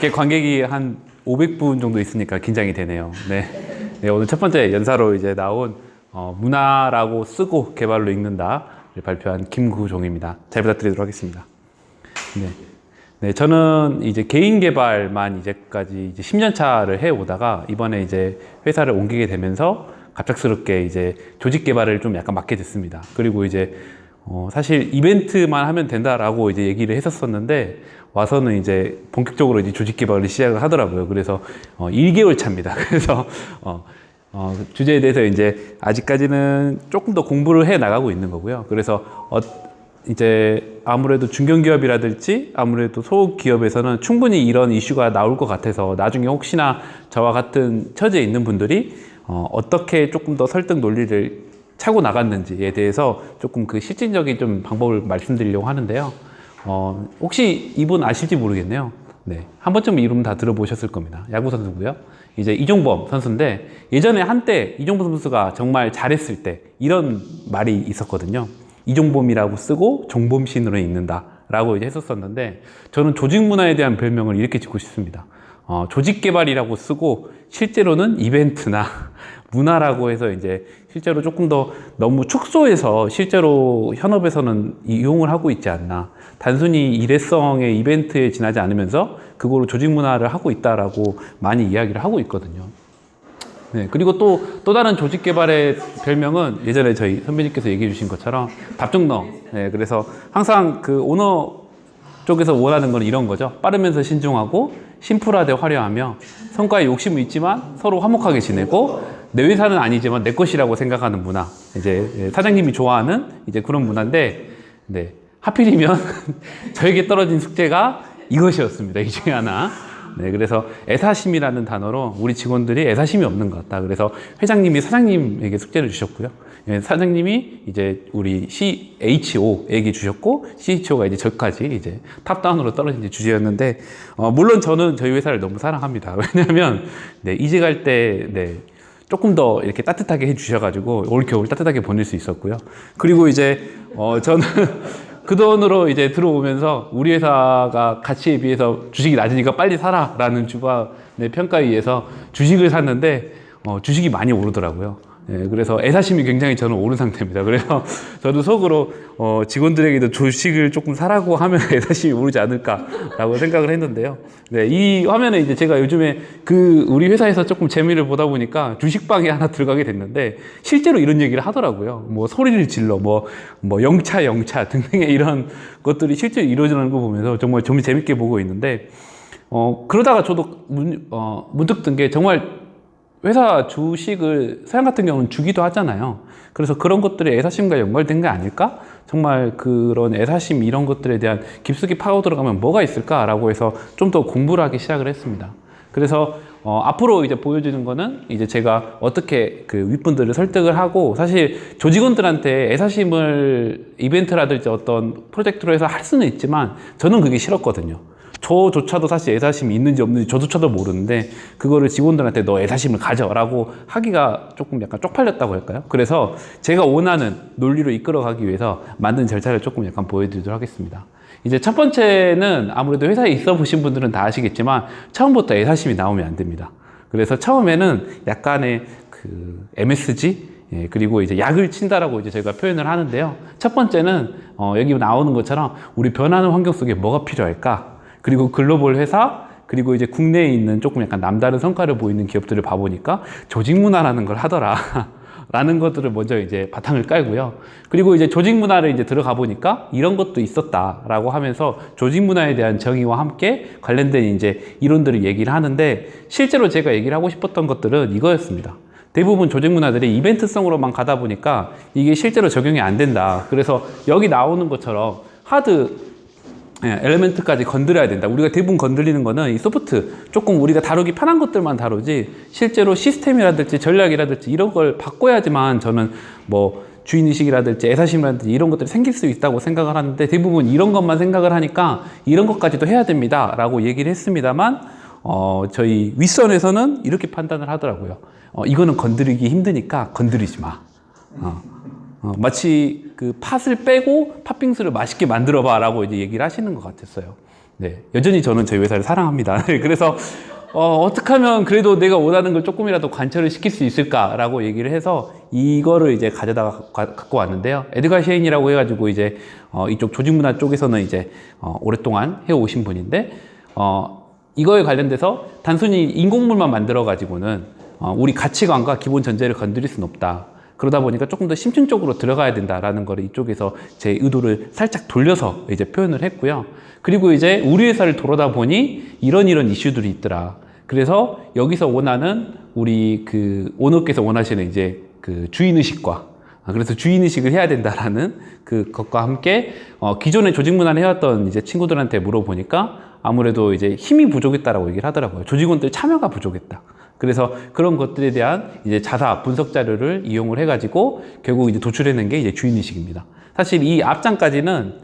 이렇게 관객이 한 500분 정도 있으니까 긴장이 되네요. 네. 네, 오늘 첫 번째 연사로 이제 나온 문화라고 쓰고 개발로 읽는다를 발표한 김구종입니다. 잘 부탁드리도록 하겠습니다. 네. 네, 저는 이제 개인 개발만 이제까지 이제 10년 차를 해 오다가 이번에 이제 회사를 옮기게 되면서 갑작스럽게 이제 조직 개발을 좀 약간 맡게 됐습니다. 그리고 이제 사실 이벤트만 하면 된다라고 이제 얘기를 했었었는데 와서는 이제 본격적으로 이제 조직 개발을 시작을 하더라고요. 그래서 1개월 차입니다. 그래서 주제에 대해서 이제 아직까지는 조금 더 공부를 해 나가고 있는 거고요. 그래서 이제 아무래도 중견기업이라든지 아무래도 소기업에서는 충분히 이런 이슈가 나올 것 같아서 나중에 혹시나 저와 같은 처지에 있는 분들이 어떻게 조금 더 설득 논리를 차고 나갔는지에 대해서 조금 그 실질적인 좀 방법을 말씀드리려고 하는데요. 혹시 이분 아실지 모르겠네요. 네, 한 번쯤 이름 다 들어보셨을 겁니다. 야구 선수고요. 이제 이종범 선수인데 예전에 한때 이종범 선수가 정말 잘했을 때 이런 말이 있었거든요. 이종범이라고 쓰고 종범신으로 읽는다 라고 이제 했었었는데 저는 조직 문화에 대한 별명을 이렇게 짓고 싶습니다. 조직 개발이라고 쓰고 실제로는 이벤트나 문화라고 해서 이제 실제로 조금 더 너무 축소해서 실제로 현업에서는 이용을 하고 있지 않나. 단순히 일회성의 이벤트에 지나지 않으면서 그거로 조직 문화를 하고 있다라고 많이 이야기를 하고 있거든요. 네, 그리고 또 다른 조직 개발의 별명은 예전에 저희 선배님께서 얘기해 주신 것처럼 답정너. 네, 그래서 항상 그 오너 쪽에서 원하는 건 이런 거죠. 빠르면서 신중하고 심플하되 화려하며 성과에 욕심은 있지만 서로 화목하게 지내고 내 회사는 아니지만 내 것이라고 생각하는 문화. 이제 사장님이 좋아하는 이제 그런 문화인데, 네, 하필이면 저에게 떨어진 숙제가 이것이었습니다. 이 중에 하나. 네, 그래서 애사심이라는 단어로 우리 직원들이 애사심이 없는 것 같다. 그래서 회장님이 사장님에게 숙제를 주셨고요. 사장님이 이제 우리 CHO에게 주셨고, CHO가 이제 저까지 이제 탑다운으로 떨어진 주제였는데, 물론 저는 저희 회사를 너무 사랑합니다. 왜냐하면, 네, 이직할 때, 네, 조금 더 이렇게 따뜻하게 해주셔가지고, 올 겨울 따뜻하게 보낼 수 있었고요. 그리고 이제, 저는 그 돈으로 이제 들어오면서 우리 회사가 가치에 비해서 주식이 낮으니까 빨리 사라 라는 주반의 평가에 의해서 주식을 샀는데 주식이 많이 오르더라고요. 예, 그래서 애사심이 굉장히 저는 오른 상태입니다. 그래서 저도 속으로 직원들에게도 주식을 조금 사라고 하면 애사심이 오르지 않을까라고 생각을 했는데요. 네, 이 화면에 이제 제가 요즘에 그 우리 회사에서 조금 재미를 보다 보니까 주식방에 하나 들어가게 됐는데 실제로 이런 얘기를 하더라고요. 뭐 소리를 질러, 뭐 영차 등등의 이런 것들이 실제로 이루어지는 거 보면서 정말 좀 재밌게 보고 있는데 그러다가 저도 문득 든 게 정말 회사 주식을 서양 같은 경우는 주기도 하잖아요. 그래서 그런 것들이 애사심과 연관된 게 아닐까? 정말 그런 애사심 이런 것들에 대한 깊숙이 파고 들어가면 뭐가 있을까라고 해서 좀 더 공부를 하기 시작을 했습니다. 그래서 앞으로 이제 보여주는 거는 이제 제가 어떻게 그 윗분들을 설득을 하고 사실 조직원들한테 애사심을 이벤트라든지 어떤 프로젝트로 해서 할 수는 있지만 저는 그게 싫었거든요. 저조차도 사실 애사심이 있는지 없는지 저조차도 모르는데 그거를 직원들한테 너 애사심을 가져라고 하기가 조금 약간 쪽팔렸다고 할까요? 그래서 제가 원하는 논리로 이끌어가기 위해서 만든 절차를 조금 약간 보여드리도록 하겠습니다. 이제 첫 번째는 아무래도 회사에 있어 보신 분들은 다 아시겠지만 처음부터 애사심이 나오면 안 됩니다. 그래서 처음에는 약간의 그 MSG 예, 그리고 이제 약을 친다라고 이제 저희가 표현을 하는데요. 첫 번째는 여기 나오는 것처럼 우리 변하는 환경 속에 뭐가 필요할까? 그리고 글로벌 회사, 그리고 이제 국내에 있는 조금 약간 남다른 성과를 보이는 기업들을 봐보니까 조직 문화라는 걸 하더라. 라는 것들을 먼저 이제 바탕을 깔고요. 그리고 이제 조직 문화를 이제 들어가 보니까 이런 것도 있었다라고 하면서 조직 문화에 대한 정의와 함께 관련된 이제 이론들을 얘기를 하는데 실제로 제가 얘기를 하고 싶었던 것들은 이거였습니다. 대부분 조직 문화들이 이벤트성으로만 가다 보니까 이게 실제로 적용이 안 된다. 그래서 여기 나오는 것처럼 하드 엘리멘트까지 건드려야 된다. 우리가 대부분 건드리는 거는 이 소프트, 조금 우리가 다루기 편한 것들만 다루지 실제로 시스템이라든지 전략이라든지 이런 걸 바꿔야지만 저는 뭐 주인의식이라든지 애사심이라든지 이런 것들이 생길 수 있다고 생각을 하는데 대부분 이런 것만 생각을 하니까 이런 것까지도 해야 됩니다 라고 얘기를 했습니다만 저희 윗선에서는 이렇게 판단을 하더라고요. 이거는 건드리기 힘드니까 건드리지 마. 마치 그 팥을 빼고 팥빙수를 맛있게 만들어 봐 라고 이제 얘기를 하시는 것 같았어요. 네, 여전히 저는 저희 회사를 사랑합니다. 그래서 어떻게 하면 그래도 내가 원하는 걸 조금이라도 관철을 시킬 수 있을까라고 얘기를 해서 이거를 이제 가져다가 갖고 왔는데요. 에드가 셰인이라고 해가지고 이제 이쪽 조직문화 쪽에서는 이제 오랫동안 해오신 분인데 이거에 관련돼서 단순히 인공물만 만들어 가지고는 우리 가치관과 기본 전제를 건드릴 수는 없다. 그러다 보니까 조금 더 심층적으로 들어가야 된다라는 거를 이쪽에서 제 의도를 살짝 돌려서 이제 표현을 했고요. 그리고 이제 우리 회사를 돌아다 보니 이런 이슈들이 있더라. 그래서 여기서 원하는 우리 그 오너께서 원하시는 이제 그 주인의식과 그래서 주인의식을 해야 된다라는 그것과 함께 기존에 조직 문화를 해왔던 이제 친구들한테 물어보니까 아무래도 이제 힘이 부족했다라고 얘기를 하더라고요. 조직원들 참여가 부족했다. 그래서 그런 것들에 대한 이제 자사 분석 자료를 이용을 해가지고 결국 이제 도출해낸 게 이제 주인의식입니다. 사실 이 앞장까지는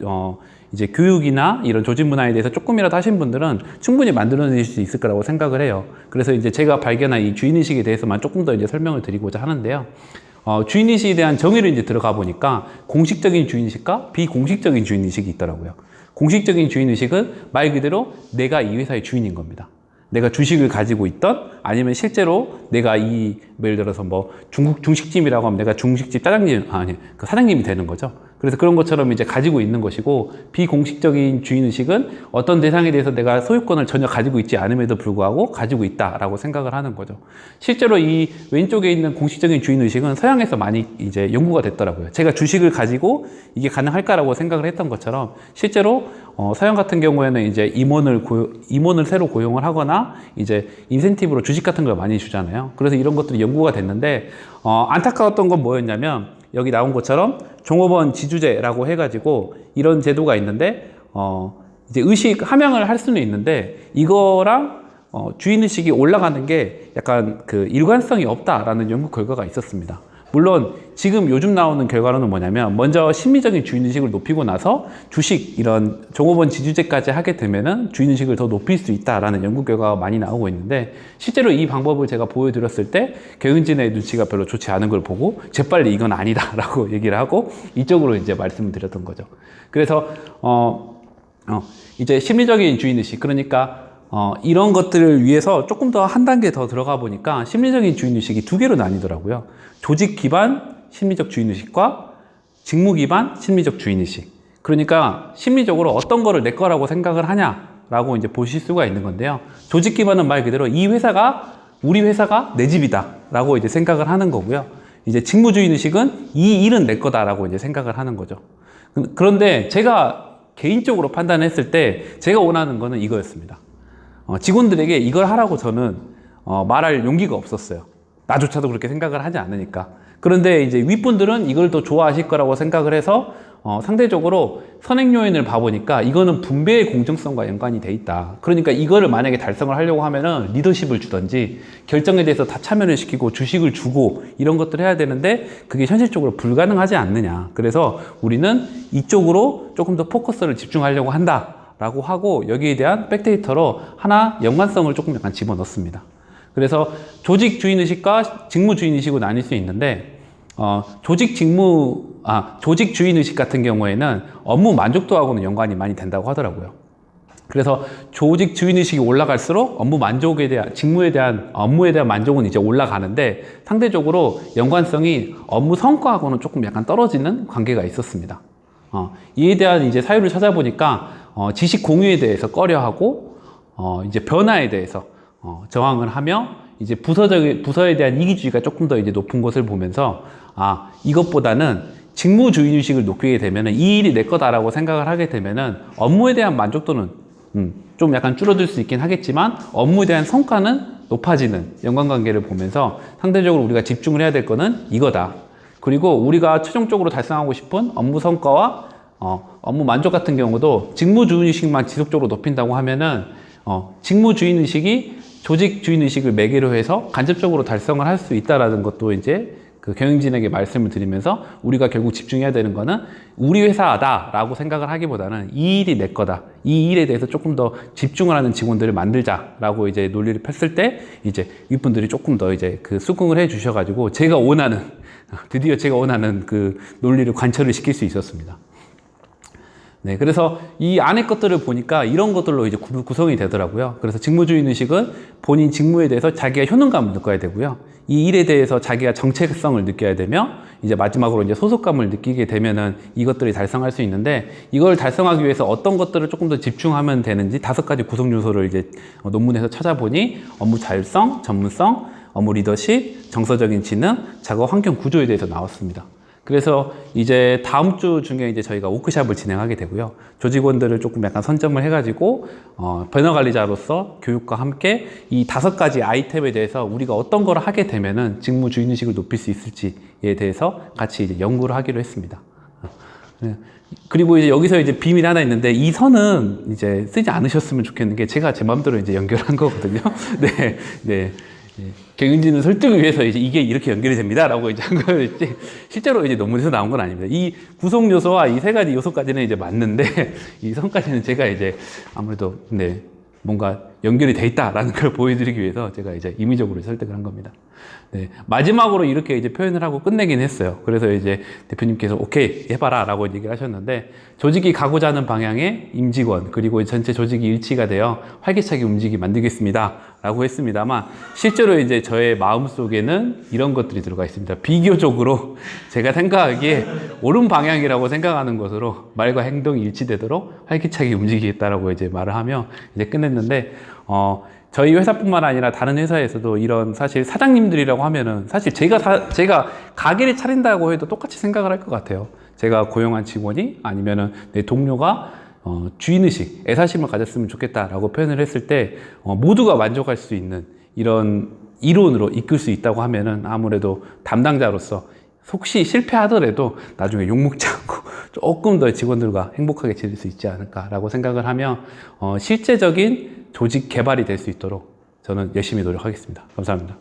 이제 교육이나 이런 조직 문화에 대해서 조금이라도 하신 분들은 충분히 만들어낼 수 있을 거라고 생각을 해요. 그래서 이제 제가 발견한 이 주인의식에 대해서만 조금 더 이제 설명을 드리고자 하는데요. 주인의식에 대한 정의를 이제 들어가 보니까 공식적인 주인의식과 비공식적인 주인의식이 있더라고요. 공식적인 주인의식은 말 그대로 내가 이 회사의 주인인 겁니다. 내가 주식을 가지고 있던 아니면 실제로 내가 예를 들어서 뭐 중식집이라고 하면 내가 중식집 그 사장님이 되는 거죠. 그래서 그런 것처럼 이제 가지고 있는 것이고, 비공식적인 주인의식은 어떤 대상에 대해서 내가 소유권을 전혀 가지고 있지 않음에도 불구하고 가지고 있다라고 생각을 하는 거죠. 실제로 이 왼쪽에 있는 공식적인 주인의식은 서양에서 많이 이제 연구가 됐더라고요. 제가 주식을 가지고 이게 가능할까라고 생각을 했던 것처럼 실제로 서양 같은 경우에는 이제 임원을 새로 고용을 하거나 이제 인센티브로 주식 같은 걸 많이 주잖아요. 그래서 이런 것들이 연구가 됐는데 안타까웠던 건 뭐였냐면 여기 나온 것처럼 종업원 지주제라고 해가지고 이런 제도가 있는데 이제 의식 함양을 할 수는 있는데 이거랑 주인의식이 올라가는 게 약간 그 일관성이 없다라는 연구 결과가 있었습니다. 물론 지금 요즘 나오는 결과로는 뭐냐면 먼저 심리적인 주인의식을 높이고 나서 주식 이런 종업원 지주제까지 하게 되면은 주인의식을 더 높일 수 있다라는 연구 결과가 많이 나오고 있는데, 실제로 이 방법을 제가 보여드렸을 때 경영진의 눈치가 별로 좋지 않은 걸 보고 재빨리 이건 아니다라고 얘기를 하고 이쪽으로 이제 말씀을 드렸던 거죠. 그래서 이제 심리적인 주인의식, 그러니까 이런 것들을 위해서 조금 더 한 단계 더 들어가 보니까 심리적인 주인의식이 두 개로 나뉘더라고요. 조직 기반 심리적 주인의식과 직무 기반 심리적 주인의식. 그러니까 심리적으로 어떤 거를 내 거라고 생각을 하냐라고 이제 보실 수가 있는 건데요. 조직 기반은 말 그대로 우리 회사가 내 집이다 라고 이제 생각을 하는 거고요. 이제 직무 주인의식은 이 일은 내 거다라고 이제 생각을 하는 거죠. 그런데 제가 개인적으로 판단했을 때 제가 원하는 거는 이거였습니다. 직원들에게 이걸 하라고 저는 말할 용기가 없었어요. 나조차도 그렇게 생각을 하지 않으니까. 그런데 이제 윗분들은 이걸 더 좋아하실 거라고 생각을 해서 상대적으로 선행 요인을 봐보니까 이거는 분배의 공정성과 연관이 돼 있다. 그러니까 이거를 만약에 달성을 하려고 하면은 리더십을 주던지 결정에 대해서 다 참여를 시키고 주식을 주고 이런 것들을 해야 되는데 그게 현실적으로 불가능하지 않느냐. 그래서 우리는 이쪽으로 조금 더 포커스를 집중하려고 한다 라고 하고 여기에 대한 백데이터로 하나 연관성을 조금 약간 집어넣습니다. 그래서 조직 주인의식과 직무 주인의식으로 나뉠 수 있는데 조직 주인의식 같은 경우에는 업무 만족도하고는 연관이 많이 된다고 하더라고요. 그래서 조직 주인의식이 올라갈수록 업무에 대한 만족은 이제 올라가는데 상대적으로 연관성이 업무 성과하고는 조금 약간 떨어지는 관계가 있었습니다. 이에 대한 이제 사유를 찾아보니까 지식 공유에 대해서 꺼려하고 이제 변화에 대해서 저항을 하며 이제 부서에 대한 이기주의가 조금 더 이제 높은 것을 보면서 이것보다는 직무 주인의식을 높이게 되면은 이 일이 내 거다라고 생각을 하게 되면은 업무에 대한 만족도는 좀 약간 줄어들 수 있긴 하겠지만 업무에 대한 성과는 높아지는 연관관계를 보면서 상대적으로 우리가 집중을 해야 될 거는 이거다. 그리고 우리가 최종적으로 달성하고 싶은 업무 성과와 업무 만족 같은 경우도 직무 주인의식만 지속적으로 높인다고 하면은 직무 주인의식이 조직 주인의식을 매개로 해서 간접적으로 달성을 할 수 있다라는 것도 이제 그 경영진에게 말씀을 드리면서 우리가 결국 집중해야 되는 거는 우리 회사다라고 생각을 하기보다는 이 일이 내 거다. 이 일에 대해서 조금 더 집중을 하는 직원들을 만들자라고 이제 논리를 폈을 때 이제 윗분들이 조금 더 이제 그 수긍을 해 주셔가지고 드디어 제가 원하는 그 논리를 관철을 시킬 수 있었습니다. 네, 그래서 이 안에 것들을 보니까 이런 것들로 이제 구성이 되더라고요. 그래서 직무주의 의식은 본인 직무에 대해서 자기가 효능감을 느껴야 되고요. 이 일에 대해서 자기가 정체성을 느껴야 되며, 이제 마지막으로 이제 소속감을 느끼게 되면은 이것들이 달성할 수 있는데, 이걸 달성하기 위해서 어떤 것들을 조금 더 집중하면 되는지 5가지 구성 요소를 이제 논문에서 찾아보니, 업무 자율성, 전문성, 업무 리더십, 정서적인 지능, 작업 환경 구조에 대해서 나왔습니다. 그래서 이제 다음 주 중에 이제 저희가 워크숍을 진행하게 되고요. 조직원들을 조금 약간 선점을 해가지고, 변화 관리자로서 교육과 함께 이 5가지 아이템에 대해서 우리가 어떤 걸 하게 되면은 직무 주인의식을 높일 수 있을지에 대해서 같이 이제 연구를 하기로 했습니다. 그리고 이제 여기서 이제 비밀이 하나 있는데, 이 선은 이제 쓰지 않으셨으면 좋겠는 게 제가 제 마음대로 이제 연결한 거거든요. 네, 네. 경영진을 설득을 위해서 이제 이게 이렇게 연결이 됩니다라고 이제 한 거였지, 실제로 이제 논문에서 나온 건 아닙니다. 이 구성 요소와 이 3가지 요소까지는 이제 맞는데, 이 선까지는 제가 이제 아무래도 네, 뭔가 연결이 돼 있다라는 걸 보여드리기 위해서 제가 이제 임의적으로 설득을 한 겁니다. 네, 마지막으로 이렇게 이제 표현을 하고 끝내긴 했어요. 그래서 이제 대표님께서 오케이 해봐라 라고 얘기를 하셨는데, 조직이 가고자 하는 방향의 임직원 그리고 전체 조직이 일치가 되어 활기차게 움직이게 만들겠습니다 라고 했습니다만, 실제로 이제 저의 마음속에는 이런 것들이 들어가 있습니다. 비교적으로 제가 생각하기에 옳은 방향이라고 생각하는 것으로 말과 행동이 일치되도록 활기차게 움직이겠다라고 이제 말을 하며 이제 끝냈는데, 저희 회사뿐만 아니라 다른 회사에서도 이런, 사실 사장님들이라고 하면은 사실 제가 가게를 차린다고 해도 똑같이 생각을 할 것 같아요. 제가 고용한 직원이 아니면은 내 동료가 주인의식, 애사심을 가졌으면 좋겠다라고 표현을 했을 때 모두가 만족할 수 있는 이런 이론으로 이끌 수 있다고 하면은, 아무래도 담당자로서 혹시 실패하더라도 나중에 욕먹지 않고 조금 더 직원들과 행복하게 지낼 수 있지 않을까라고 생각을 하며, 실제적인 조직 개발이 될 수 있도록 저는 열심히 노력하겠습니다. 감사합니다.